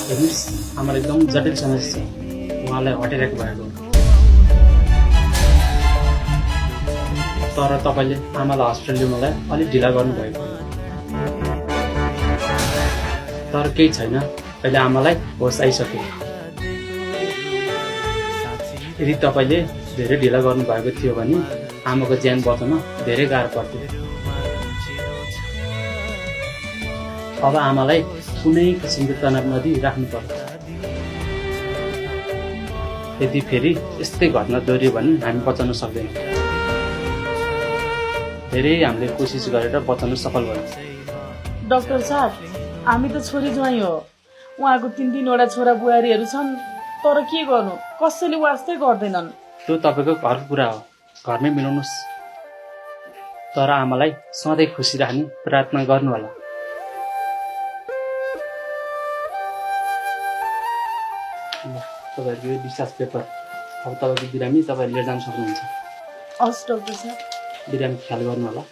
हेर्नुहोस् आमालाई एकदम जटिल समस्या छ उहाँलाई हार्ट एट्याक भएको तर तपाईँले आमालाई हस्पिटल ल्याउनलाई अलिक ढिला गर्नुभएको तर केही छैन अहिले आमालाई होस आइसक्यो यदि तपाईँले धेरै ढिला गर्नुभएको थियो भने आमाको ज्यान बचाउन धेरै गाह्रो पर्थ्यो अब आमालाई कुनै किसिमको तनाव नदिई राख्नु पर्छ यदि फेरि यस्तै घटना दोहोरियो भने हामी बचाउन सक्दैनौँ धेरै हामीले कोसिस गरेर बचाउन सफल भयौँ डाक्टर साहब हामी त छोरी ज्वाइँ हो उहाँको 3-3वटा छोरा बुहारीहरू छन् तर के गर्नु कसैले वास्तै गर्दैनन् त्यो तपाईँको घरको कुरा हो घरमै मिलाउनुहोस् तर आमालाई सधैँ खुसी राख्ने प्रार्थना गर्नु होला तपाईँहरूको यो डिस्चार्ज पेपर अब तपाईँको बिरामी तपाईँ लिएर जान सक्नुहुन्छ हस् डाक्टर साहब बिरामी ख्याल गर्नु होला